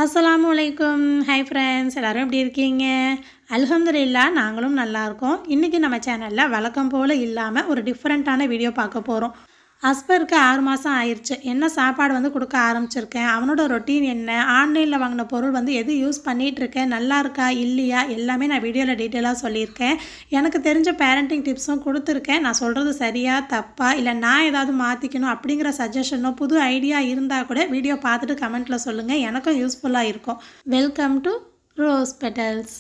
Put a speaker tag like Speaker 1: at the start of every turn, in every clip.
Speaker 1: அஸ்ஸலாமு அலைக்கும். Hi friends, எல்லோரும் எப்படி இருக்கீங்க? அல்ஹம்துலில்லாஹ் நாங்களும் நல்லாயிருக்கோம். இன்றைக்கி நம்ம சேனலில் வழக்கம் போல் இல்லாமல் ஒரு டிஃப்ரெண்ட்டான வீடியோ பார்க்க போகிறோம். அஸ்பருக்கு 6 மாதம் ஆயிடுச்சு. என்ன சாப்பாடு கொடுக்க ஆரம்பிச்சிருக்கேன், அவனோட ரொட்டீன் என்ன, ஆன்லைனில் வாங்கின பொருள் எது யூஸ் பண்ணிகிட்ருக்கேன், நல்லா இருக்கா இல்லையா, எல்லாமே நான் வீடியோவில் டீட்டெயிலாக சொல்லியிருக்கேன். எனக்கு தெரிஞ்ச பேரண்டிங் டிப்ஸும் கொடுத்துருக்கேன். நான் சொல்கிறது சரியா தப்பா, இல்லை நான் ஏதாவது மாற்றிக்கணும் அப்படிங்கிற சஜஷனோ புது ஐடியா இருந்தால் கூட வீடியோ பார்த்துட்டு கமெண்ட்டில் சொல்லுங்கள். எனக்கும் யூஸ்ஃபுல்லாக இருக்கும். Welcome to rose petals.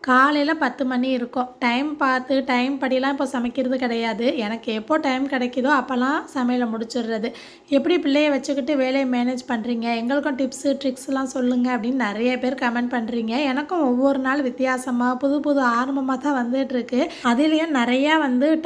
Speaker 1: காலையில் 10 மணி இருக்கும். டைம் பார்த்து டைம் படிலாம் இப்போ சமைக்கிறது கிடையாது. எனக்கு எப்போ டைம் கிடைக்குதோ அப்போல்லாம் சமையலை முடிச்சிடுறது. எப்படி பிள்ளையை வச்சுக்கிட்டு வேலையை மேனேஜ் பண்ணுறீங்க, எங்களுக்கும் டிப்ஸு ட்ரிக்ஸ்லாம் சொல்லுங்கள் அப்படின்னு நிறைய பேர் கமெண்ட் பண்ணுறீங்க. எனக்கும் ஒவ்வொரு நாள் வித்தியாசமாக புது புது ஆரம்பமாக தான் வந்துட்டுருக்கு. அதுலேயும் நிறையா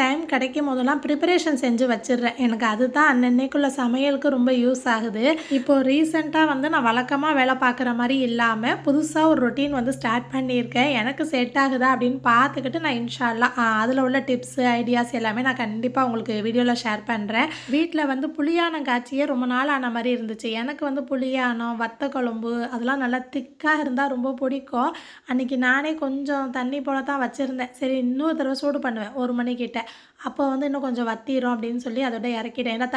Speaker 1: டைம் கிடைக்கும் போதெல்லாம் ப்ரிப்பரேஷன் செஞ்சு வச்சிடுறேன். எனக்கு அதுதான் அன்னன்னைக்குள்ள சமையலுக்கு ரொம்ப யூஸ் ஆகுது. இப்போது ரீசெண்டாக நான் வழக்கமாக வேலை பார்க்குற மாதிரி இல்லாமல் புதுசாக ஒரு ரொட்டீன் ஸ்டார்ட் பண்ணியிருக்கேன். எனக்கு செட் ஆகுதா அப்படின்னு பார்த்துக்கிட்டு நான் இன்ஷா அல்லாஹ் அதில் உள்ள டிப்ஸு ஐடியாஸ் எல்லாமே நான் கண்டிப்பாக உங்களுக்கு வீடியோவில் ஷேர் பண்ணுறேன். வீட்டில் புளியானம் காய்ச்சியே ரொம்ப நாள் ஆன மாதிரி இருந்துச்சு. எனக்கு புளியானம் வத்த குழம்பு அதெல்லாம் நல்லா திக்காக இருந்தால் ரொம்ப பிடிக்கும். அன்றைக்கி நானே கொஞ்சம் தண்ணி போல தான் வச்சுருந்தேன். சரி இன்னொரு தடவை சூடு பண்ணுவேன் 1 மணிக்கிட்ட. அப்போ இன்னும் கொஞ்சம் வத்திரும் அப்படின்னு சொல்லி அதோட இறக்கிட்டேன். ஏன்னா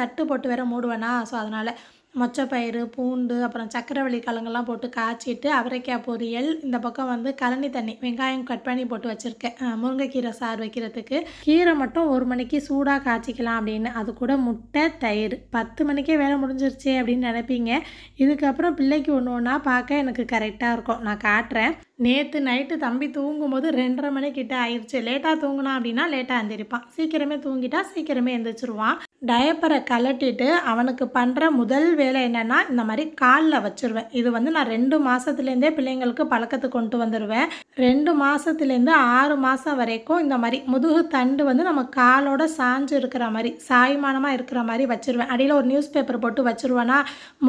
Speaker 1: தட்டு போட்டு வேற மூடுவேனா, ஸோ அதனால் மொச்சப்பயிறு, பூண்டு, அப்புறம் சக்கரவள்ளி கிழங்கெல்லாம் போட்டு காய்ச்சிட்டு அவரைக்காய் பொரியல், இந்த பக்கம் கழனி தண்ணி வெங்காயம் கட் பண்ணி போட்டு வச்சுருக்கேன் முருங்கைக்கீரை சாறு வைக்கிறதுக்கு. கீரை மட்டும் 1 மணிக்கு சூடாக காய்ச்சிக்கலாம் அப்படின்னு. அது கூட முட்டை, தயிர். 10 மணிக்கே வேலை முடிஞ்சிருச்சு அப்படின்னு நினைப்பீங்க. இதுக்கப்புறம் பிள்ளைக்கு ஒன்று ஒன்றா பார்க்க எனக்கு கரெக்டாக இருக்கும். நான் காட்டுறேன். நேற்று நைட்டு தம்பி தூங்கும்போது 2:30 மணிக்கிட்ட ஆயிடுச்சு. லேட்டாக தூங்கினா அப்படின்னா லேட்டாக எந்திரிப்பான், சீக்கிரமே தூங்கிட்டா சீக்கிரமே எந்திரிச்சிருவான். டயப்பரை கலட்டிட்டு அவனுக்கு பண்ணுற முதல் வேலை என்னென்னா இந்த மாதிரி காலில் வச்சுருவேன். இது நான் 2 மாதத்துலேருந்தே பிள்ளைங்களுக்கு பழக்கத்துக்கு கொண்டு வந்துடுவேன். 2 மாதத்துலேருந்து 6 மாதம் வரைக்கும் இந்த மாதிரி முதுகு தண்டு நம்ம காலோட சாஞ்சு இருக்கிற மாதிரி சாய்மானமாக இருக்கிற மாதிரி வச்சுருவேன். அடியில் ஒரு நியூஸ் பேப்பர் போட்டு வச்சுருவேன்னா,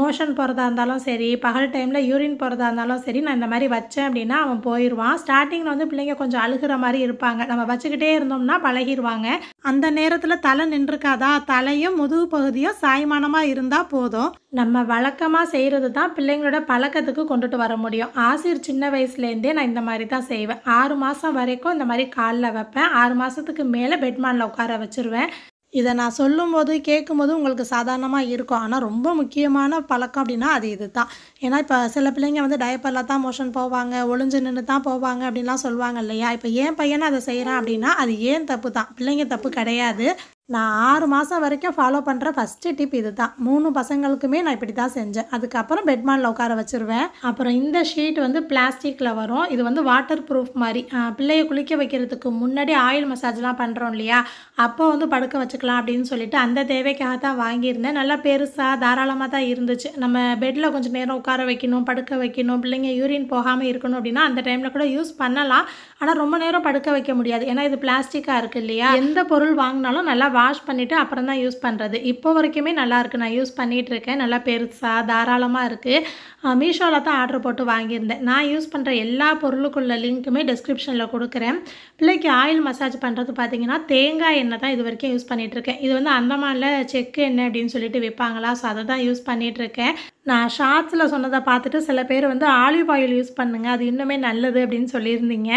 Speaker 1: மோஷன் போகிறதா இருந்தாலும் சரி, பகல் டைமில் யூரின் போகிறதா இருந்தாலும் சரி, நான் இந்த மாதிரி வச்சேன் அப்படின்னா அவன் போயிடுவான். ஸ்டார்டிங்கில் பிள்ளைங்க கொஞ்சம் அழுகிற மாதிரி இருப்பாங்க. நம்ம வச்சுக்கிட்டே இருந்தோம்னா பழகிடுவாங்க. அந்த நேரத்தில் தலை நின்றுக்காதா, தலையும் முதுகு பகுதியும் சாய்மானமாக இருந்தால் போதும். நம்ம வழக்கமாக செய்கிறது தான் பிள்ளைங்களோட பழக்கத்துக்கு கொண்டுட்டு வர முடியும். ஆசிர் சின்ன வயசுலேருந்தே நான் இந்த மாதிரி தான் செய்வேன். 6 மாதம் வரைக்கும் இந்த மாதிரி காலில் வைப்பேன். 6 மாதத்துக்கு மேலே பெட்மானில் உட்கார வச்சுருவேன். இதை நான் சொல்லும்போது கேட்கும்போது உங்களுக்கு சாதாரணமாக இருக்கும். ஆனால் ரொம்ப முக்கியமான பழக்கம் அப்படின்னா அது இது தான். ஏன்னா இப்போ சில பிள்ளைங்க டயப்பரில் தான் மோஷன் போவாங்க, ஒளிஞ்சு நின்று தான் போவாங்க அப்படின்லாம் சொல்லுவாங்க இல்லையா. இப்போ ஏன் பையனை அதை செய்கிறான் அப்படின்னா அது ஏன் தப்பு தான், பிள்ளைங்க தப்பு கிடையாது. நான் 6 மாதம் வரைக்கும் ஃபாலோ பண்ணுற ஃபஸ்ட்டு டிப் இது தான். 3 பசங்களுக்குமே நான் இப்படி தான் செஞ்சேன். அதுக்கப்புறம் பெட்மானில் உட்கார வச்சுருவேன். அப்புறம் இந்த ஷீட் பிளாஸ்டிக்கில் வரும். இது வாட்டர் ப்ரூஃப் மாதிரி. பிள்ளையை குளிக்க வைக்கிறதுக்கு முன்னாடி ஆயில் மசாஜ்லாம் பண்ணுறோம் இல்லையா, அப்போ படுக்க வச்சுக்கலாம் அப்படின்னு சொல்லிட்டு அந்த தேவைக்காக தான் வாங்கியிருந்தேன். நல்லா பெருசாக தாராளமாக தான் இருந்துச்சு. நம்ம பெட்டில் கொஞ்சம் நேரம் உட்கார வைக்கணும், படுக்க வைக்கணும், பிள்ளைங்க யூரின் போகாமல் இருக்கணும் அப்படின்னா அந்த டைமில் கூட யூஸ் பண்ணலாம். ஆனால் ரொம்ப நேரம் படுக்க வைக்க முடியாது. ஏன்னா இது பிளாஸ்டிக்காக இருக்குது இல்லையா. எந்த பொருள் வாங்கினாலும் நல்லா வாஷ் பண்ணிவிட்டு அப்புறம் தான் யூஸ் பண்ணுறது. இப்போ வரைக்குமே நல்லாயிருக்கு. நான் யூஸ் பண்ணிகிட்ருக்கேன். நல்லா பெருசாக தாராளமாக இருக்குது. மீஷோவில் தான் ஆர்டர் போட்டு வாங்கியிருந்தேன். நான் யூஸ் பண்ணுற எல்லா பொருளுக்குள்ள லிங்க்குமே டிஸ்கிரிப்ஷனில் கொடுக்குறேன். பிள்ளைக்கு ஆயில் மசாஜ் பண்ணுறது பார்த்திங்கன்னா தேங்காய் எண்ணெய் தான் இது வரைக்கும் யூஸ் பண்ணிகிட்ருக்கேன். இது அந்தமானில் செக்கு எண்ணெய் அப்படின்னு சொல்லிட்டு விற்பாங்களா, ஸோ அதை தான் யூஸ் பண்ணிகிட்ருக்கேன். நான் ஷார்ட்ஸில் சொன்னதை பார்த்துட்டு சில பேர் ஆலிவ் ஆயில் யூஸ் பண்ணுங்கள், அது இன்னுமே நல்லது அப்படின்னு சொல்லியிருந்தீங்க.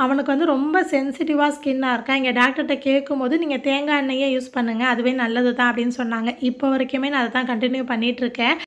Speaker 1: அவனுக்கு ரொம்ப சென்சிட்டிவாக ஸ்கின்னாக இருக்கா. இங்கே டாக்டர்கிட்ட கேட்கும்போது நீங்கள் தேங்காய் எண்ணெயே யூஸ் பண்ணுங்கள், அதுவே நல்லது தான் அப்படின்னு சொன்னாங்க. இப்போ வரைக்குமே நான் அதை தான் கண்டினியூ பண்ணிகிட்ருக்கேன்.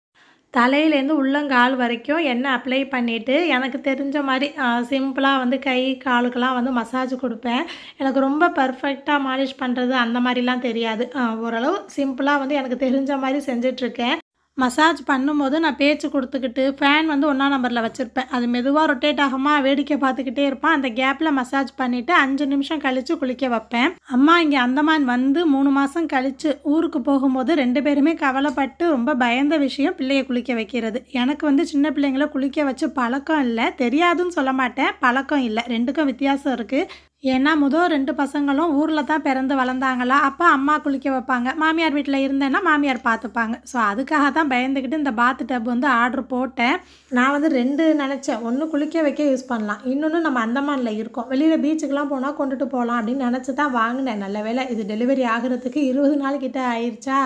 Speaker 1: தலையிலேருந்து உள்ளங்கால் வரைக்கும் எண்ணெய் அப்ளை பண்ணிவிட்டு எனக்கு தெரிஞ்ச மாதிரி சிம்பிளாக கை காலுக்கெல்லாம் மசாஜ் கொடுப்பேன். எனக்கு ரொம்ப பர்ஃபெக்டாக மாலிஷ் பண்ணுறது அந்த மாதிரிலாம் தெரியாது. ஓரளவு சிம்பிளாக எனக்கு தெரிஞ்ச மாதிரி செஞ்சிட்ருக்கேன். மசாஜ் பண்ணும்போது நான் பேச்சு கொடுத்துக்கிட்டு ஃபேன் 1ஆம் நம்பரில் வச்சுருப்பேன். அது மெதுவாக ரொட்டேட் ஆகாமல் வேடிக்கை பார்த்துக்கிட்டே இருப்பான். அந்த கேப்பில் மசாஜ் பண்ணிவிட்டு 5 நிமிஷம் கழித்து குளிக்க வைப்பேன். அம்மா இங்கே அந்தமான் 3 மாதம் கழித்து ஊருக்கு போகும்போது 2 பேருமே கவலைப்பட்டு ரொம்ப பயந்த விஷயம் பிள்ளையை குளிக்க வைக்கிறது. எனக்கு சின்ன பிள்ளைங்களை குளிக்க வச்சு பழக்கம் இல்லை, தெரியாதுன்னு சொல்ல மாட்டேன், பழக்கம் இல்லை. 2க்கும் வித்தியாசம் இருக்குது. ஏன்னா முதல் 2 பசங்களும் ஊரில் தான் பிறந்து வளர்ந்தாங்களா, அப்போ அம்மா குளிக்க வைப்பாங்க. மாமியார் வீட்டில் இருந்தேன்னா மாமியார் பார்த்துப்பாங்க. ஸோ அதுக்காக தான் பயந்துக்கிட்டு இந்த பாத் டப் வந்து ஆர்டர் போட்டேன். நான் வந்து 2 நினச்சேன். ஒன்று குளிக்க வைக்க யூஸ் பண்ணலாம், இன்னொன்று நம்ம அந்தமானில் இருக்கோம், வெளியில் பீச்சுக்கெலாம் போனால் கொண்டுட்டு போகலாம் அப்படின்னு நினச்சி தான் வாங்கினேன். நல்ல வேளை இது டெலிவரி ஆகிறதுக்கு 20 நாள் கிட்ட ஆயிடுச்சா,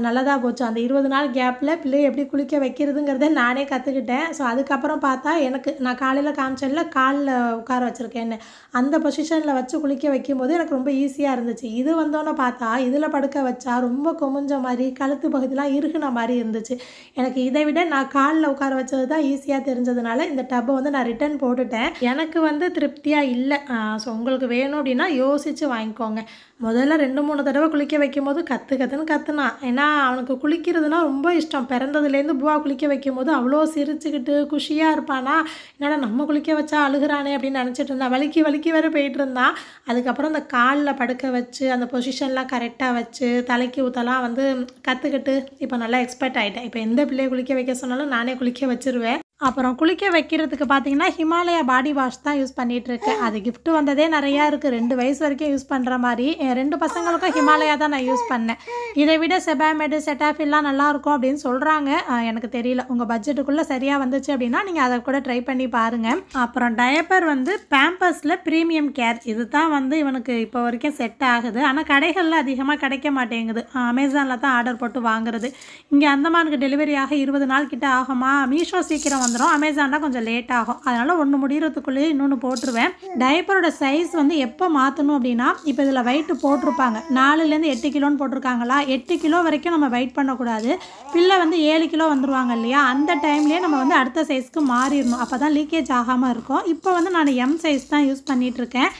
Speaker 1: நல்லதாக போச்சு. அந்த 20 நாள் கேப்பில் பிள்ளையை எப்படி குளிக்க வைக்கிறதுங்கிறத நானே கற்றுக்கிட்டேன். ஸோ அதுக்கப்புறம் பார்த்தா எனக்கு நான் காலையில் காமிச்சேன்ல காலில் உட்கார வச்சுருக்கேன்னு, அந்த பொசிஷனில் வச்சு குளிக்க வைக்கும்போது எனக்கு ரொம்ப ஈஸியாக இருந்துச்சு. இது வந்தோன்னே பார்த்தா இதில் படுக்க வச்சா ரொம்ப குமிஞ்ச மாதிரி, கழுத்து பகுதியெலாம் இறுகுன மாதிரி இருந்துச்சு. எனக்கு இதை விட நான் காலில் உட்கார வச்சது தான் ஈஸியாக தெரிஞ்சதுனால இந்த டப்பை வந்து நான் ரிட்டர்ன் போட்டுட்டேன். எனக்கு வந்து திருப்தியாக இல்லை. ஸோ உங்களுக்கு வேணும் அப்படின்னா யோசித்து வாங்கிக்கோங்க. முதல்ல 2-3 தடவை குளிக்க வைக்கும்போது கற்றுன்னு கற்றுனான். ஏன்னா அவனுக்கு குளிக்கிறதுனா ரொம்ப இஷ்டம். பிறந்ததுலேருந்து பூவா குளிக்க வைக்கும்போது அவ்வளோ சிரிச்சுக்கிட்டு குஷியாக இருப்பானா, என்னடா நம்ம குளிக்க வச்சா அழுகிறானே அப்படின்னு நினச்சிட்டு இருந்தான். வலிக்கு வேறு போயிட்டு இருந்தான். அதுக்கப்புறம் அந்த காலில் படுக்க வச்சு அந்த பொசிஷன்லாம் கரெக்டாக வச்சு தலைக்கு ஊற்றலாம் வந்து கற்றுக்கிட்டு இப்போ நல்லா எக்ஸ்பர்ட் ஆகிட்டேன். இப்போ எந்த பிள்ளையை குளிக்க வைக்க சொன்னாலும் நானே குளிக்க வச்சுருவேன். அப்புறம் குளிக்க வைக்கிறதுக்கு பார்த்தீங்கன்னா ஹிமாலயா பாடி வாஷ் தான் யூஸ் பண்ணிகிட்ருக்கேன். அது கிஃப்ட் வந்ததே நிறையா இருக்குது. 2 வயசு வரைக்கும் யூஸ் பண்ணுற மாதிரி. என் 2 பசங்களுக்கும் ஹிமாலயா தான் நான் யூஸ் பண்ணேன். இதை விட செபாமெடு செட்டாஃபில்லாம் நல்லாயிருக்கும் அப்படின்னு சொல்கிறாங்க. எனக்கு தெரியல, உங்கள் பட்ஜெட்டுக்குள்ளே சரியாக வந்துச்சு அப்படின்னா நீங்கள் அதை கூட ட்ரை பண்ணி பாருங்கள். அப்புறம் டயப்பர் வந்து பேம்பர்ஸில் ப்ரீமியம் கேர், இது தான் வந்து இவனுக்கு இப்போ வரைக்கும் செட் ஆகுது. ஆனால் கடைகளில் அதிகமாக கிடைக்க மாட்டேங்குது. அமேசானில் தான் ஆர்டர் போட்டு வாங்குறது. இங்கே அந்தமானுக்கு டெலிவரி ஆக 20 நாள் கிட்ட ஆகுமா, மீஷோ சீக்கிரம் வந்துடும், அமேசானில் கொஞ்சம் லேட் ஆகும். அதனால் ஒன்று முடிகிறதுக்குள்ளேயே இன்னொன்று போட்டுருவேன். டயப்பரோட சைஸ் வந்து எப்போ மாற்றணும் அப்படின்னா, இப்போ இதில் வெயிட்டு போட்டிருப்பாங்க 4லேருந்து 8 கிலோன்னு போட்டிருக்காங்களா, 8 கிலோ வரைக்கும் நம்ம வெயிட் பண்ணக்கூடாது. பிள்ளை வந்து 7 கிலோ வந்துடுவாங்க இல்லையா, அந்த டைம்லேயே நம்ம வந்து அடுத்த சைஸ்க்கு மாறிடணும். அப்போ தான் லீக்கேஜ் ஆகாமல் இருக்கும். இப்போ வந்து நான் எம் சைஸ் தான் யூஸ் பண்ணிகிட்ருக்கேன்.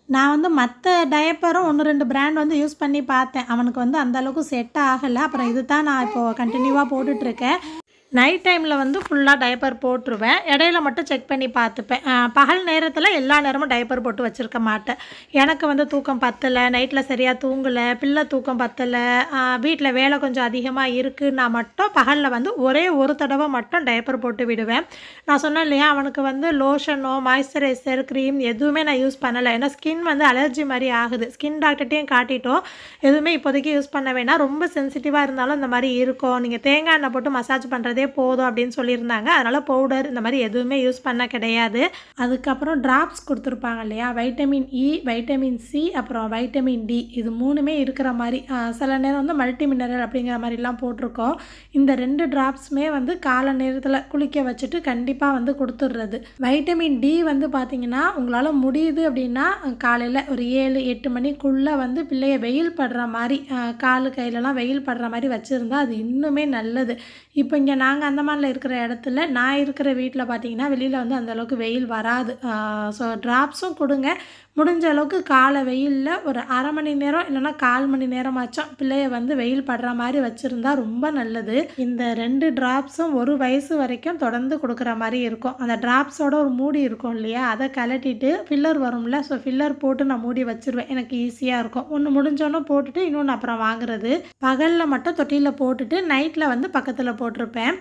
Speaker 1: நான் வந்து மற்ற டயப்பரும் 1-2 பிராண்ட் வந்து யூஸ் பண்ணி பார்த்தேன். அவனுக்கு வந்து அந்தளவுக்கு செட் ஆகலை. அப்புறம் இது தான் நான் இப்போது கண்டினியூவாக போட்டுட்ருக்கேன். நைட் டைமில் வந்து ஃபுல்லாக டயப்பர் போட்டுருவேன். இடையில மட்டும் செக் பண்ணி பார்த்துப்பேன். பகல் நேரத்தில் எல்லா நேரமும் டயப்பர் போட்டு வச்சுருக்க மாட்டேன். எனக்கு வந்து தூக்கம் பத்தலை, நைட்டில் சரியாக தூங்கலை, பிள்ளை தூக்கம் பத்தலை, வீட்டில் வேலை கொஞ்சம் அதிகமாக இருக்குன்னா மட்டும் பகலில் வந்து ஒரே ஒரு தடவை மட்டும் டயப்பர் போட்டு விடுவேன். நான் சொன்னேன் இல்லையா, அவனுக்கு வந்து லோஷனோ மாய்ஸ்சரைசர் க்ரீம் எதுவுமே நான் யூஸ் பண்ணலை. ஏன்னா ஸ்கின் வந்து அலர்ஜி மாதிரி ஆகுது. ஸ்கின் டாக்டர்கிட்டையும் காட்டிட்டோம், எதுவுமே இப்போதைக்கு யூஸ் பண்ண வேணாம், ரொம்ப சென்சிட்டிவாக இருந்தாலும் இந்த மாதிரி இருக்கும், நீங்கள் தேங்காய் எண்ணெய் போட்டு மசாஜ் பண்ணுறதே போதும் அப்படின்னு சொல்லியிருந்தாங்க. அதனால் பவுடர் இந்த மாதிரி எதுவுமே யூஸ் பண்ண கிடையாது. அதுக்கப்புறம் ட்ராப்ஸ் கொடுத்துருப்பாங்க இல்லையா, வைட்டமின் இ, வைட்டமின் சி, அப்புறம் வைட்டமின் டி, இது 3மே இருக்கிற மாதிரி. சில நேரம் வந்து மல்டி மினரல் அப்படிங்கிற மாதிரிலாம் போட்டிருக்கோம். இந்த 2 ட்ராப்ஸுமே வந்து காலை நேரத்தில் குளிக்க வச்சுட்டு கண்டிப்பாக வந்து கொடுத்துட்றது. வைட்டமின் டி வந்து பார்த்திங்கன்னா உங்களால் முடியுது அப்படின்னா காலையில் ஒரு 7-8 மணிக்குள்ளே வந்து பிள்ளைய வெயில் படுற மாதிரி காலு கையிலலாம் வெயில் படுற மாதிரி வச்சுருந்தா அது இன்னுமே நல்லது. இப்போ இங்கே நாங்கள் அந்தமானில் இருக்கிற இடத்துல, நான் இருக்கிற வீட்டில் பார்த்தீங்கன்னா வெளியில் வந்து அந்தளவுக்கு வெயில் வராது. ஸோ ட்ராப்ஸும் கொடுங்க. முடிஞ்ச அளவுக்கு காலை வெயிலில் ஒரு அரை மணி நேரம் இல்லைனா 1/4 மணி நேரமாச்சும் பிள்ளைய வந்து வெயில் படுற மாதிரி வச்சுருந்தா ரொம்ப நல்லது. இந்த 2 ட்ராப்ஸும் 1 வயசு வரைக்கும் தொடர்ந்து கொடுக்குற மாதிரி இருக்கும். அந்த ட்ராப்ஸோட ஒரு மூடி இருக்கும் இல்லையா, அதை கலட்டிட்டு ஃபில்லர் வரும்ல, ஸோ ஃபில்லர் போட்டு நான் மூடி வச்சுருவேன். எனக்கு ஈஸியாக இருக்கும். ஒன்று முடிஞ்சோன்னே போட்டுட்டு இன்னொன்று அப்புறம் வாங்குறது. பகலில் மட்டும் தொட்டியில் போட்டுட்டு நைட்டில் வந்து பக்கத்தில் போட்டிருப்பேன்.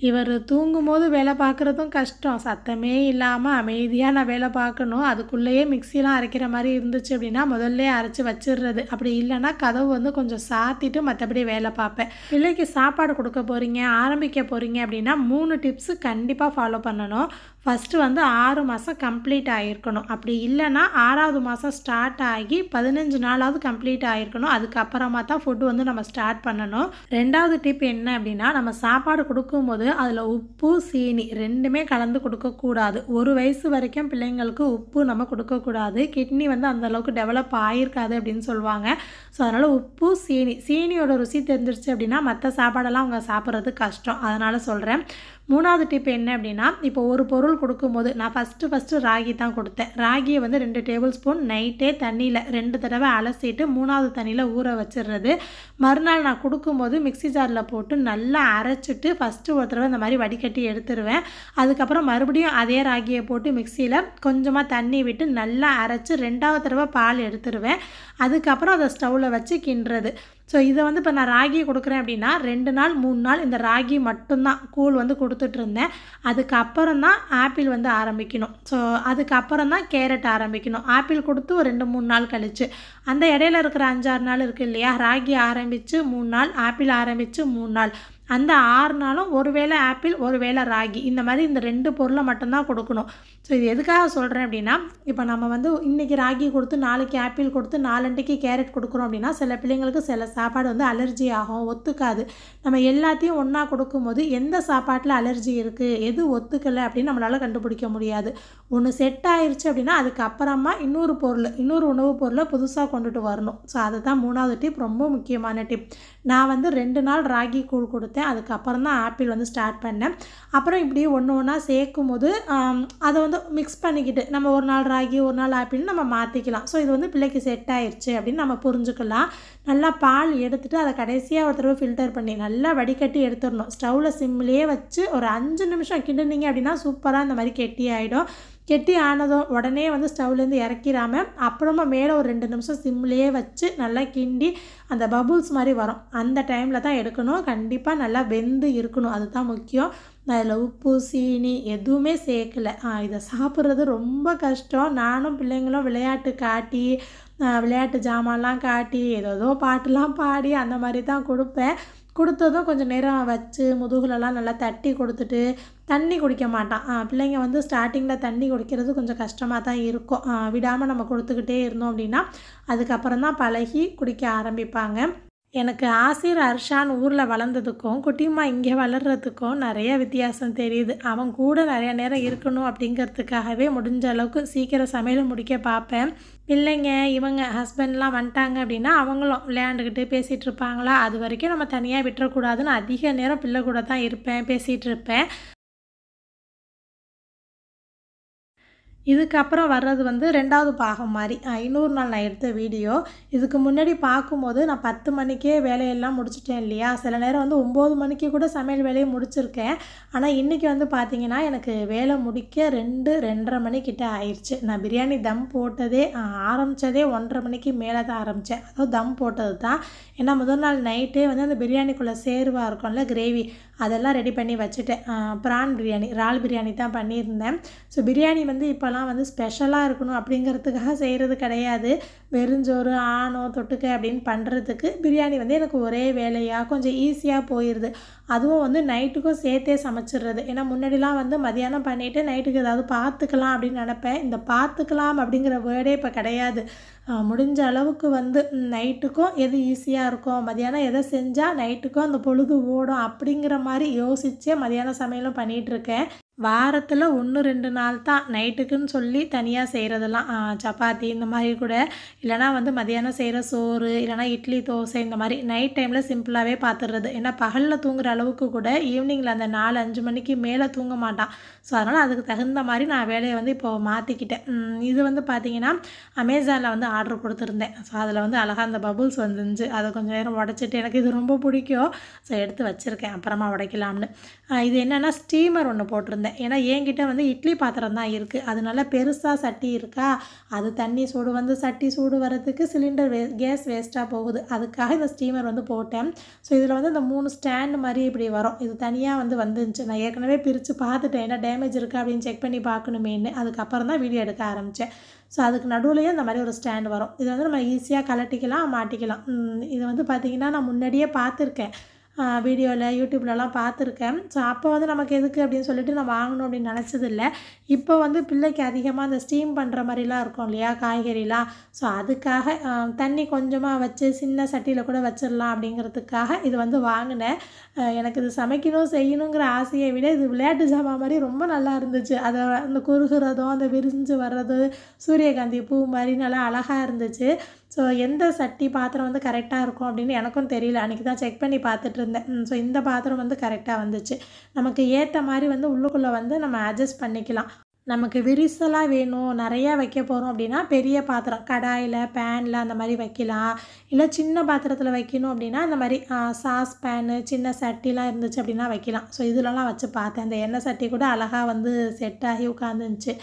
Speaker 1: இவர் தூங்கும்போது வேலை பார்க்குறதும் கஷ்டம். சத்தமே இல்லாமல் அமைதியாக நான் வேலை பார்க்கணும். அதுக்குள்ளேயே மிக்சிலாம் அரைக்கிற மாதிரி இருந்துச்சு அப்படின்னா முதல்ல அரைச்சி வச்சிடுறது. அப்படி இல்லைன்னா கதவு வந்து கொஞ்சம் சாத்திட்டு மற்றபடி வேலை பார்ப்பேன். பிள்ளைக்கு சாப்பாடு கொடுக்க போகிறீங்க, ஆரம்பிக்க போகிறீங்க அப்படின்னா 3 டிப்ஸு கண்டிப்பாக ஃபாலோ பண்ணணும். ஃபஸ்ட்டு வந்து 6 மாதம் கம்ப்ளீட் ஆகிருக்கணும். அப்படி இல்லைன்னா 6வது மாதம் ஸ்டார்ட் ஆகி 15 நாளாவது கம்ப்ளீட் ஆகிருக்கணும். அதுக்கப்புறமா தான் ஃபுட்டு வந்து நம்ம ஸ்டார்ட் பண்ணணும். 2வது டிப் என்ன அப்படின்னா, நம்ம சாப்பாடு கொடுக்கும்போது அதில் உப்பு சீனி 2மே கலந்து கொடுக்கக்கூடாது. 1 வயசு வரைக்கும் பிள்ளைங்களுக்கு உப்பு நம்ம கொடுக்கக்கூடாது. கிட்னி வந்து அந்தளவுக்கு டெவலப் ஆகிருக்காது அப்படின்னு சொல்லுவாங்க. ஸோ அதனால் உப்பு சீனியோட ருசி தெரிஞ்சிருச்சு அப்படின்னா மற்ற சாப்பாடெல்லாம் அவங்க சாப்பிட்றது கஷ்டம். அதனால் சொல்கிறேன். 3வது டிப் என்ன அப்படின்னா, இப்போ ஒரு பொருள் கொடுக்கும்போது நான் ஃபஸ்ட்டு ராகி தான் கொடுத்தேன். ராகியை வந்து 2 டேபிள் ஸ்பூன் நைட்டே தண்ணியில் 2 தடவை அலசிட்டு 3வது தண்ணியில் ஊற வச்சிடுறது. மறுநாள் நான் கொடுக்கும்போது மிக்சி ஜாரில் போட்டு நல்லா அரைச்சிட்டு ஃபஸ்ட்டு ஒரு தடவை இந்த மாதிரி வடிகட்டி எடுத்துருவேன். அதுக்கப்புறம் மறுபடியும் அதே ராகியை போட்டு மிக்சியில் கொஞ்சமாக தண்ணி விட்டு நல்லா அரைச்சி 2வது தடவை பால் எடுத்துருவேன். அதுக்கப்புறம் அதை ஸ்டவ்வில் வச்சு கிண்டுறது. ஸோ இதை வந்து இப்போ நான் ராகி கொடுக்குறேன் அப்படின்னா 2 நாள் 3 நாள் இந்த ராகி மட்டும்தான் கூழ் வந்து கொடுத்துட்ருந்தேன். அதுக்கப்புறம் தான் ஆப்பிள் வந்து ஆரம்பிக்கணும். ஸோ அதுக்கப்புறம் தான் கேரட் ஆரம்பிக்கணும். ஆப்பிள் கொடுத்து ஒரு 2 3 நாள் கழிச்சு அந்த இடையில இருக்கிற 5 6 நாள் இருக்குது இல்லையா, ராகி ஆரம்பித்து 3 நாள், ஆப்பிள் ஆரம்பித்து 3 நாள், அந்த 6 நாளும் ஒரு வேளை ஆப்பிள் ஒரு வேளை ராகி, இந்த மாதிரி இந்த 2 பொருளை மட்டும்தான் கொடுக்கணும். ஸோ இது எதுக்காக சொல்கிறேன் அப்படின்னா, இப்போ நம்ம வந்து இன்றைக்கி ராகி கொடுத்து நாளைக்கு ஆப்பிள் கொடுத்து நாளன்றைக்கு கேரட் கொடுக்குறோம் அப்படின்னா சில பிள்ளைங்களுக்கு சில சாப்பாடு வந்து அலர்ஜி ஆகும், ஒத்துக்காது. நம்ம எல்லாத்தையும் ஒன்றா கொடுக்கும்போது எந்த சாப்பாட்டில் அலர்ஜி இருக்குது, எது ஒத்துக்கலை அப்படின்னு நம்மளால் கண்டுபிடிக்க முடியாது. ஒன்று செட் ஆயிடுச்சு அப்படின்னா அதுக்கப்புறமா இன்னொரு உணவுப் பொருளை புதுசாக கொண்டுட்டு வரணும். ஸோ அதுதான் 3வது டிப், ரொம்ப முக்கியமான டிப். நான் வந்து 2 நாள் ராகி கூழ் கொடுத்தேன், அதுக்கப்புறம் தான் ஆப்பிள் வந்து ஸ்டார்ட் பண்ணேன். அப்புறம் இப்படி ஒன்று ஒன்றா சேர்க்கும் போது அதை வந்து மிக்ஸ் பண்ணிக்கிட்டு நம்ம ஒரு நாள் ராகி ஒரு நாள் ஆப்பிள்னு நம்ம மாற்றிக்கலாம். ஸோ இது வந்து பிள்ளைக்கு செட் ஆயிடுச்சு அப்படின்னு நம்ம புரிஞ்சுக்கலாம். நல்லா பால் எடுத்துகிட்டு அதை கடைசியாக ஒரு தடவை ஃபில்டர் பண்ணி நல்லா வடிகட்டி எடுத்துடணும். ஸ்டவ்வில் சிம்லேயே வச்சு ஒரு 5 நிமிஷம் கிண்டுனீங்க அப்படின்னா சூப்பராக இந்த மாதிரி கெட்டி ஆகிடும். கெட்டி ஆனதும் உடனே வந்து ஸ்டவ்லேருந்து இறக்கிடாமல் அப்புறமா மேலே ஒரு 2 நிமிஷம் சிம்லேயே வச்சு நல்லா கிண்டி அந்த பபுள்ஸ் மாதிரி வரும், அந்த டைமில் தான் எடுக்கணும். கண்டிப்பாக நல்லா வெந்து இருக்கணும், அதுதான் முக்கியம். நான் அதில் உப்பு சீனி எதுவுமே சேர்க்கலை. இதை சாப்பிட்றது ரொம்ப கஷ்டம். நானும் பிள்ளைங்களும் விளையாட்டு காட்டி விளையாட்டு ஜாமான்லாம் காட்டி ஏதோ பாட்டுலாம் பாடி அந்த மாதிரி தான் கொடுப்பேன். கொடுத்ததும் கொஞ்சம் நேரம் வச்சு முதுகுலலாம் நல்லா தட்டி கொடுத்துட்டு தண்ணி குடிக்க மாட்டான். பிள்ளைங்க வந்து ஸ்டார்டிங்கில் தண்ணி குடிக்கிறது கொஞ்சம் கஷ்டமாக தான் இருக்கும். விடாமல் நம்ம கொடுத்துக்கிட்டே இருந்தோம் அப்படின்னா அதுக்கப்புறம் தான் பழகி குடிக்க ஆரம்பிப்பாங்க. எனக்கு ஆசிர் அர்ஷான் ஊரில் வளர்ந்ததுக்கும் குட்டிமா இங்கே வளர்கிறதுக்கும் நிறைய வித்தியாசம் தெரியுது. அவன் கூட நிறைய நேரம் இருக்கணும் அப்படிங்கிறதுக்காகவே முடிஞ்ச அளவுக்கு சீக்கிரம் சமையல் முடிக்க பார்ப்பேன். பிள்ளைங்க இவங்க ஹஸ்பண்ட்லாம் வந்துட்டாங்க அப்படின்னா அவங்களும் விளையாண்டுக்கிட்டு பேசிகிட்டு இருப்பாங்களா, அது வரைக்கும் நம்ம தனியாக விட்டுறக்கூடாதுன்னு அதிக நேரம் பிள்ளை கூட தான் இருப்பேன், பேசிகிட்டு இருப்பேன். இதுக்கப்புறம் வர்றது வந்து 2வது பாகம் மாதிரி 500 நாள் நான் எடுத்த வீடியோ. இதுக்கு முன்னாடி பார்க்கும்போது நான் 10 மணிக்கே வேலையெல்லாம் முடிச்சிட்டேன் இல்லையா, சில நேரம் வந்து 9 மணிக்கு கூட சமையல் வேலையை முடிச்சிருக்கேன். ஆனால் இன்றைக்கி வந்து பார்த்திங்கன்னா எனக்கு வேலை முடிக்க 2-2:30 மணிக்கிட்ட ஆயிடுச்சு. நான் பிரியாணி தம் போட்டதே ஆரம்பித்ததே 1:30 மணிக்கு மேலே தான் ஆரம்பித்தேன். அதாவது தம் போட்டது தான். ஏன்னா முதல் நாள் நைட்டே வந்து அந்த பிரியாணிக்குள்ளே சேர்வாக இருக்கும்ல கிரேவி, அதெல்லாம் ரெடி பண்ணி வச்சுட்டேன். ப்ரான் பிரியாணி இறால் பிரியாணி தான் பண்ணியிருந்தேன். ஸோ பிரியாணி வந்து இப்போலாம் வந்து ஸ்பெஷலாக இருக்கணும் அப்படிங்கிறதுக்காக செய்கிறது கிடையாது. வெறுஞ்சோறு ஆணோ தொட்டுக்க அப்படின்னு பண்ணுறதுக்கு பிரியாணி வந்து எனக்கு ஒரே வேலையாக கொஞ்சம் ஈஸியாக போயிடுது. அதுவும் வந்து நைட்டுக்கும் சேர்த்தே சமைச்சிடுறது. ஏன்னா முன்னாடிலாம் வந்து மதியானம் பண்ணிவிட்டு நைட்டுக்கு ஏதாவது பார்த்துக்கலாம் அப்படின்னு நினப்பேன். இந்த பார்த்துக்கலாம் அப்படிங்கிற வேர்டே இப்போ கிடையாது. முடிஞ்ச அளவுக்கு வந்து நைட்டுக்கும் எது ஈஸியாக இருக்கும், மதியானம் எதை செஞ்சால் நைட்டுக்கும் அந்த பொழுது ஓடும் அப்படிங்கிற மாதிரி யோசித்தே மதியானம் சமையலும் பண்ணிகிட்ருக்கேன். வாரத்தில் 1-2 நாள் தான் நைட்டுக்குன்னு சொல்லி தனியாக செய்கிறதெல்லாம் சப்பாத்தி இந்த மாதிரி கூட, இல்லைனா வந்து மதியானம் செய்கிற சோறு இல்லைனா இட்லி தோசை இந்த மாதிரி நைட் டைமில் சிம்பிளாகவே பார்த்துடுறது. ஏன்னா பகலில் தூங்குற அளவுக்கு கூட ஈவினிங்கில் அந்த 4-5 மணிக்கு மேலே தூங்க மாட்டான். ஸோ அதனால் அதுக்கு தகுந்த மாதிரி நான் வேலையை வந்து இப்போது மாற்றிக்கிட்டேன். இது வந்து பார்த்திங்கன்னா அமேசானில் வந்து ஆர்டர் கொடுத்துருந்தேன். ஸோ அதில் வந்து அழகாக அந்த பபுள்ஸ் வந்துருந்துச்சு. அதை கொஞ்சம் நேரம் உடச்சிட்டு எனக்கு இது ரொம்ப பிடிக்கும், ஸோ எடுத்து வச்சுருக்கேன் அப்புறமா உடைக்கலாம்னு. இது என்னென்னா ஸ்டீமர் ஒன்று போட்டிருந்தேன். ஏன்னா என்கிட்ட வந்து இட்லி பாத்திரம் தான் இருக்குது, அதனால பெருசாக சட்டி இருக்கா, அது தண்ணி சூடு வந்து சட்டி சூடு வரதுக்கு சிலிண்டர் கேஸ் வேஸ்ட்டாக போகுது. அதுக்காக இந்த ஸ்டீமர் வந்து போட்டேன். ஸோ இதில் வந்து இந்த 3 ஸ்டாண்ட் மாதிரி இப்படி வரும். இது தனியாக வந்து வந்துருந்துச்சு. நான் ஏற்கனவே பிரித்து பார்த்துட்டேன், ஏன்னா டேமேஜ் இருக்கா அப்படின்னு செக் பண்ணி பார்க்கணுமேன்னு. அதுக்கப்புறம் தான் வீடியோ எடுக்க ஆரம்பித்தேன். ஸோ அதுக்கு நடுவுலையே இந்த மாதிரி ஒரு ஸ்டாண்ட் வரும். இதை வந்து நம்ம ஈஸியாக கலட்டிக்கலாம் மாட்டிக்கலாம். இது வந்து பார்த்திங்கன்னா நான் முன்னாடியே பார்த்துருக்கேன், வீடியோவில் யூடியூப்லலாம் பார்த்துருக்கேன். ஸோ அப்போ வந்து நமக்கு எதுக்கு அப்படின்னு சொல்லிட்டு நான் வாங்கணும் அப்படின்னு நினச்சதில்ல. இப்போ வந்து பிள்ளைக்கு அதிகமாக அந்த ஸ்டீம் பண்ணுற மாதிரிலாம் இருக்கும் இல்லையா காய்கறிலாம், ஸோ அதுக்காக தண்ணி கொஞ்சமாக வச்சு சின்ன சட்டியில் கூட வச்சிடலாம் அப்படிங்கிறதுக்காக இது வந்து வாங்கினேன். எனக்கு இது சமைக்கணும் செய்யணுங்கிற ஆசையை விட இது விளையாட்டு ஜாமான் மாதிரி ரொம்ப நல்லா இருந்துச்சு. அதை அந்த குறுகிறதும் அந்த விரிஞ்சு வர்றது சூரியகாந்தி பூ மாதிரி நல்லா அழகாக இருந்துச்சு. ஸோ எந்த சட்டி பாத்திரம் வந்து கரெக்டாக இருக்கும் அப்படின்னு எனக்கும் தெரியல. அன்றைக்கி தான் செக் பண்ணி பார்த்துட்டு இருந்தேன். ஸோ இந்த பாத்திரம் வந்து கரெக்டாக வந்துச்சு. நமக்கு ஏற்ற மாதிரி வந்து உள்ளுக்குள்ளே வந்து நம்ம அட்ஜஸ்ட் பண்ணிக்கலாம். நமக்கு விரிசலாக வேணும் நிறையா வைக்க போகிறோம் அப்படின்னா பெரிய பாத்திரம் கடாயில் பேனில் அந்த மாதிரி வைக்கலாம். இல்லை சின்ன பாத்திரத்தில் வைக்கணும் அப்படின்னா இந்த மாதிரி சாஸ் பேனு சின்ன சட்டிலாம் இருந்துச்சு அப்படின்னா வைக்கலாம். ஸோ இதிலலாம் வச்சு பார்த்தேன். அந்த எண்ணெய் சட்டி கூட அழகாக வந்து செட் ஆகி உட்காந்துருந்துச்சு.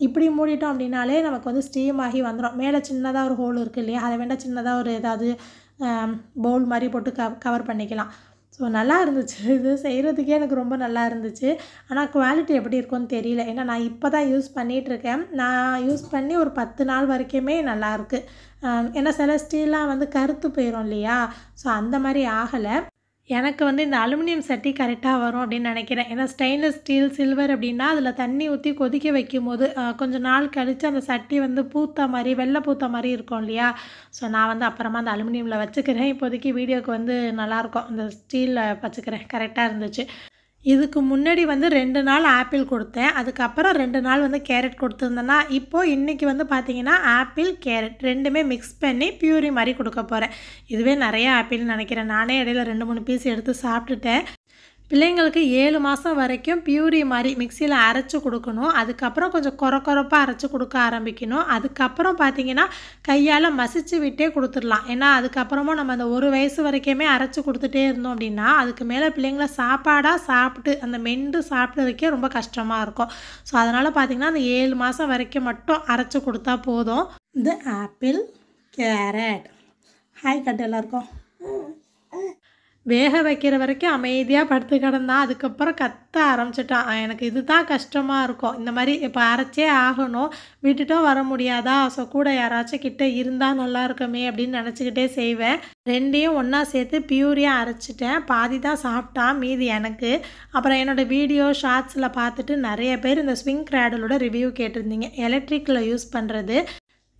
Speaker 1: இப்படி மூடிட்டோம் அப்படின்னாலே நமக்கு வந்து ஸ்டீம் ஆகி வந்துடும். மேலே சின்னதாக ஒரு ஹோல் இருக்குது இல்லையா, அதை வேண்டாம் சின்னதாக ஒரு ஏதாவது பவுல் மாதிரி போட்டு கவர் பண்ணிக்கலாம். ஸோ நல்லா இருந்துச்சு. இது செய்கிறதுக்கே எனக்கு ரொம்ப நல்லா இருந்துச்சு. ஆனால் குவாலிட்டி எப்படி இருக்கும்னு தெரியல. ஏன்னா நான் இப்போ தான் யூஸ் பண்ணிகிட்ருக்கேன். நான் யூஸ் பண்ணி ஒரு 10 நாள் வரைக்குமே நல்லாயிருக்கு. ஏன்னா சில ஸ்டீல்லாம் வந்து கருத்து போயிடும் இல்லையா? ஸோ அந்த மாதிரி ஆகலை. எனக்கு வந்து இந்த அலுமினியம் சட்டி கரெக்டாக வரும் அப்படின்னு நினைக்கிறேன். ஏன்னா ஸ்டெயின்லெஸ் ஸ்டீல், சில்வர் அப்படின்னா அதில் தண்ணி ஊற்றி கொதிக்க வைக்கும்போது கொஞ்சம் நாள் கழித்து அந்த சட்டி வந்து பூத்த மாதிரி வெள்ளை பூத்த மாதிரி இருக்கும் இல்லையா? ஸோ நான் வந்து அப்புறமா அந்த அலுமினியமில் வச்சுக்கிறேன். இப்போதைக்கு வீடியோவுக்கு வந்து நல்லாயிருக்கும். அந்த ஸ்டீலில் வச்சுக்கிறேன். கரெக்டாக இருந்துச்சு. இதுக்கு முன்னாடி வந்து 2 நாள் ஆப்பிள் கொடுத்தேன். அதுக்கப்புறம் 2 நாள் வந்து கேரட் கொடுத்துருந்தேன்னா, இப்போது இன்றைக்கி வந்து பார்த்திங்கன்னா ஆப்பிள், கேரட் 2மே மிக்ஸ் பண்ணி பியூரி மாதிரி கொடுக்க போகிறேன். இதுவே நிறைய ஆப்பிள்னு நினைக்கிறேன். நானே இடையில 2-3 பீஸ் எடுத்து சாப்பிட்டுட்டேன். பிள்ளைங்களுக்கு 7 மாதம் வரைக்கும் பியூரி மாதிரி மிக்சியில் அரைச்சி கொடுக்கணும். அதுக்கப்புறம் கொஞ்சம் கொரப்பாக அரைச்சி கொடுக்க ஆரம்பிக்கணும். அதுக்கப்புறம் பார்த்திங்கன்னா கையால் மசிச்சு விட்டே கொடுத்துடலாம். ஏன்னா அதுக்கப்புறமும் நம்ம அந்த 1 வயசு வரைக்குமே அரைச்சி கொடுத்துட்டே இருந்தோம் அப்படின்னா அதுக்கு மேலே பிள்ளைங்கள சாப்பாடாக சாப்பிட்டு அந்த மென்று சாப்பிட்டு வைக்க ரொம்ப கஷ்டமாக இருக்கும். ஸோ அதனால் பார்த்திங்கன்னா அந்த 7 மாதம் வரைக்கும் மட்டும் அரைச்சி கொடுத்தா போதும். இந்த ஆப்பிள், கேரட் ஹாய் கட்டு எல்லாருக்கும். வேக வைக்கிற வரைக்கும் அமைதியாக படுத்து கிடந்தான். அதுக்கப்புறம் கத்த ஆரம்பிச்சிட்டான். எனக்கு இது தான் கஷ்டமாக இருக்கும். இந்த மாதிரி இப்போ அரைச்சே ஆகணும், விட்டுட்டும் வர முடியாதா? ஸோ கூட யாராச்சும் கிட்டே இருந்தால் நல்லா இருக்குமே அப்படின்னு நினச்சிக்கிட்டே செய்வேன். 2யும் ஒன்றா சேர்த்து பியூரியாக அரைச்சிட்டேன். பாதி தான் சாப்பிட்டான், மீதி எனக்கு. அப்புறம் என்னோடய வீடியோ ஷார்ட்ஸில் பார்த்துட்டு நிறைய பேர் இந்த ஸ்விங் கிராடலோட ரிவ்யூ கேட்டிருந்தீங்க. எலக்ட்ரிக்கில் யூஸ் பண்ணுறது.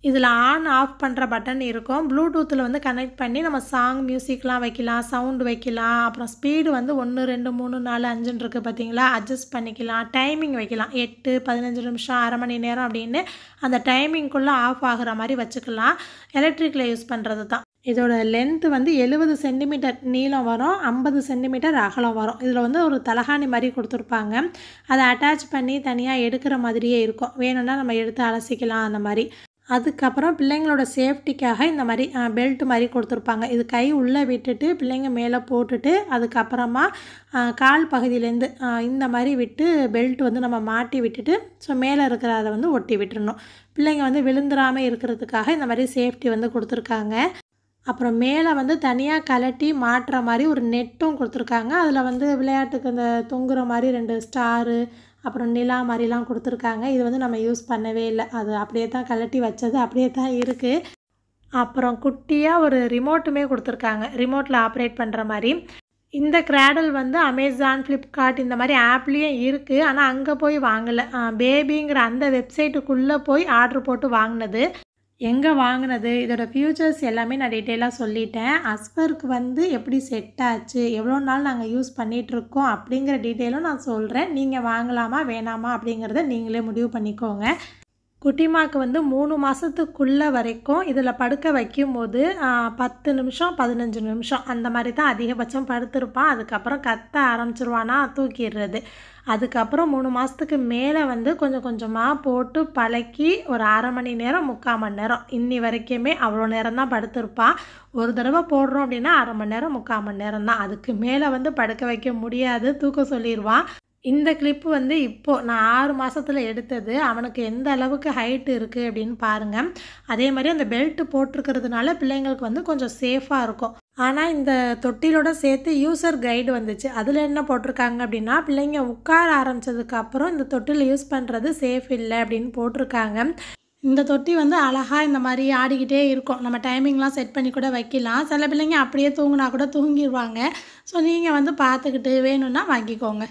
Speaker 1: இதில் ஆன் ஆஃப் பண்ணுற பட்டன் இருக்கும். ப்ளூடூத்தில் வந்து கனெக்ட் பண்ணி நம்ம சாங், மியூசிக்லாம் வைக்கலாம், சவுண்டு வைக்கலாம். அப்புறம் ஸ்பீடு வந்து 1, 2, 3, 4, 5ன்னு இருக்குது பார்த்தீங்களா? அட்ஜஸ்ட் பண்ணிக்கலாம். டைமிங் வைக்கலாம். 8, 15 நிமிஷம், அரை மணி நேரம் அப்படின்னு அந்த டைமிங்குள்ளே ஆஃப் ஆகிற மாதிரி வச்சுக்கலாம். எலக்ட்ரிக்கில் யூஸ் பண்ணுறது தான். இதோட லென்த்து வந்து 70 சென்டிமீட்டர் நீளம் வரும், 50 சென்டிமீட்டர் அகலம் வரும். இதில் வந்து ஒரு தலகாணி மாதிரி கொடுத்துருப்பாங்க. அதை அட்டாச் பண்ணி தனியாக எடுக்கிற மாதிரியே இருக்கும். வேணும்னா நம்ம எடுத்து அலசிக்கலாம் அந்த மாதிரி. அதுக்கப்புறம் பிள்ளைங்களோட சேஃப்டிக்காக இந்த மாதிரி பெல்ட் மாதிரி கொடுத்துருப்பாங்க. இது கை உள்ளே விட்டுட்டு பிள்ளைங்க மேலே போட்டுட்டு அதுக்கப்புறமா கால் பகுதியிலேருந்து இந்த மாதிரி விட்டு பெல்ட் வந்து நம்ம மாட்டி விட்டுட்டு ஸோ மேலே இருக்கிறத வந்து ஒட்டி விட்டுறணும். பிள்ளைங்க வந்து விழுந்துடாமல் இருக்கிறதுக்காக இந்த மாதிரி சேஃப்டி வந்து கொடுத்துருக்காங்க. அப்புறம் மேலே வந்து தனியாக கலட்டி மாட்டுற மாதிரி ஒரு நெட்டும் கொடுத்துருக்காங்க. அதில் வந்து விளையாட்டுக்கு அந்த தொங்குற மாதிரி 2 ஸ்டாரு அப்புறம் நிலா மாதிரிலாம் கொடுத்துருக்காங்க. இது வந்து நம்ம யூஸ் பண்ணவே இல்லை. அது அப்படியே தான் கலட்டி வச்சது அப்படியே தான் இருக்குது. அப்புறம் குட்டியாக ஒரு ரிமோட்டுமே கொடுத்துருக்காங்க, ரிமோட்டில் ஆப்ரேட் பண்ணுற மாதிரி. இந்த கிராடல் வந்து அமேசான், ஃப்ளிப்கார்ட் இந்த மாதிரி ஆப்லேயும் இருக்குது. ஆனால் அங்கே போய் வாங்கலை. பேபிங்கிற அந்த வெப்சைட்டுக்குள்ளே போய் ஆர்டர் போட்டு வாங்கினது. எங்கே வாங்கினது, இதோட ஃபியூச்சர்ஸ் எல்லாமே நான் டீட்டெயிலாக சொல்லிட்டேன். அஸ்பருக்கு வந்து எப்படி செட் ஆச்சு, எவ்வளோ நாள் நாங்கள் யூஸ் பண்ணிகிட்ருக்கோம் அப்படிங்கிற டீட்டெயிலும் நான் சொல்கிறேன். நீங்கள் வாங்கலாமா வேணாமா அப்படிங்கிறத நீங்களே முடிவு பண்ணிக்கோங்க. குட்டிமாக்கு வந்து 3 மாதத்துக்குள்ளே வரைக்கும் இதில் படுக்க வைக்கும்போது 10 நிமிஷம் 15 நிமிஷம் அந்த மாதிரி தான் அதிகபட்சம் படுத்திருப்பான். அதுக்கப்புறம் கத்த ஆரம்பிச்சிருவானா தூக்கிடுறது. அதுக்கப்புறம் 3 மாதத்துக்கு மேலே வந்து கொஞ்சம் கொஞ்சமாக போட்டு பழக்கி ஒரு அரை மணி நேரம் 3/4 மணி நேரம் இன்னி வரைக்குமே அவ்வளோ நேரம் தான் படுத்திருப்பான். ஒரு தடவை போடுறோம் அப்படின்னா அரை மணி நேரம் 3/4 மணி நேரம் தான். அதுக்கு மேலே வந்து படுக்க வைக்க முடியாது, தூக்க சொல்லிடுவான். இந்த கிளிப்பு வந்து இப்போது நான் 6 மாதத்தில் எடுத்தது. அவனுக்கு எந்த அளவுக்கு ஹைட்டு இருக்குது அப்படின்னு பாருங்கள். அதே மாதிரி அந்த பெல்ட்டு போட்டிருக்கிறதுனால பிள்ளைங்களுக்கு வந்து கொஞ்சம் சேஃபாக இருக்கும். ஆனால் இந்த தொட்டிலோட சேர்த்து யூசர் கைடு வந்துச்சு. அதில் என்ன போட்டிருக்காங்க அப்படின்னா பிள்ளைங்க உட்கார ஆரம்பித்ததுக்கப்புறம் இந்த தொட்டில் யூஸ் பண்ணுறது சேஃப் இல்லை அப்படின்னு போட்டிருக்காங்க. இந்த தொட்டி வந்து அழகாக இந்த மாதிரி ஆடிக்கிட்டே இருக்கும். நம்ம டைமிங்லாம் செட் பண்ணி கூட வைக்கலாம். சில பிள்ளைங்க அப்படியே தூங்கினா கூட தூங்கிடுவாங்க. ஸோ நீங்கள் வந்து பார்த்துக்கிட்டு வேணும்னா வாங்கிக்கோங்க.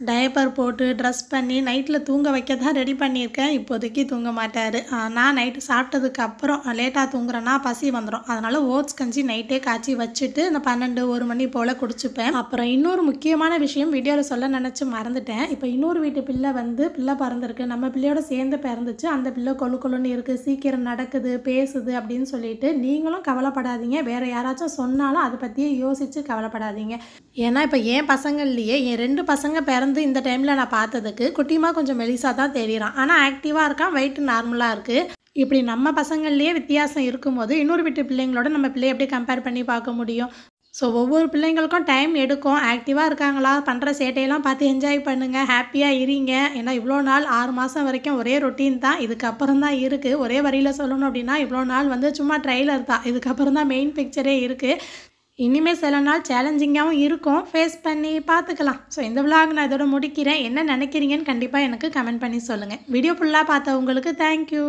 Speaker 1: டயப்பர் போட்டு ட்ரெஸ் பண்ணி நைட்டில் தூங்க வைக்க தான் ரெடி பண்ணியிருக்கேன். இப்போதைக்கு தூங்க மாட்டார். நான் நைட்டு சாப்பிட்டதுக்கப்புறம் லேட்டாக தூங்குறேன்னா பசி வந்துடும். அதனால் ஓட்ஸ் கஞ்சி நைட்டே காய்ச்சி வச்சுட்டு இந்த 12-1 மணி போல் குடிச்சுப்பேன். அப்புறம் இன்னொரு முக்கியமான விஷயம் வீடியோவில் சொல்ல நினச்சி மறந்துட்டேன். இப்போ இன்னொரு வீட்டு பிள்ளை பிறந்திருக்கு. நம்ம பிள்ளையோட சேர்ந்து பிறந்துச்சு. அந்த பிள்ளை கொழுன்னு இருக்குது, சீக்கிரம் நடக்குது, பேசுது அப்படின்னு சொல்லிட்டு நீங்களும் கவலைப்படாதீங்க. வேறு யாராச்சும் சொன்னாலும் அதை பற்றியே யோசித்து கவலைப்படாதீங்க. ஏன்னா இப்போ என் பசங்கள்லேயே என் 2 பசங்க பிறந்து இந்த டைமில் நான் பார்த்ததுக்கு குட்டிமா கொஞ்சம் மெலிசாக தான் தெரிகிறான். ஆனால் ஆக்டிவாக இருக்கான், வெயிட் நார்மலாக இருக்குது. இப்படி நம்ம பசங்கள்லேயே வித்தியாசம் இருக்கும்போது இன்னொரு வீட்டு பிள்ளைங்களோட நம்ம பிள்ளைய எப்படி கம்பேர் பண்ணி பார்க்க முடியும்? ஸோ ஒவ்வொரு பிள்ளைங்களுக்கும் டைம் எடுக்கும். ஆக்டிவாக இருக்காங்களா, பண்ணுற சேட்டையெல்லாம் பார்த்து என்ஜாய் பண்ணுங்கள், ஹாப்பியாக இருங்க. ஏன்னா இவ்வளோ நாள் 6 மாதம் வரைக்கும் ஒரே ரொட்டீன் தான். இதுக்கப்புறம் தான் இருக்குது. ஒரே வரியில் சொல்லணும் அப்படின்னா இவ்வளோ நாள் வந்து சும்மா ட்ரெய்லர் தான். இதுக்கப்புறம் தான் மெயின் பிக்சரே இருக்குது. இனிமேல் சில நாள் சேலஞ்சிங்காகவும் இருக்கும். ஃபேஸ் பண்ணி பார்த்துக்கலாம். ஸோ இந்த விலாக் நான் இதோட முடிக்கிறேன். என்ன நினைக்கிறீங்கன்னு கண்டிப்பாக எனக்கு கமெண்ட் பண்ணி சொல்லுங்கள். வீடியோ ஃபுல்லாக பார்த்தவங்களுக்கு தேங்க்யூ.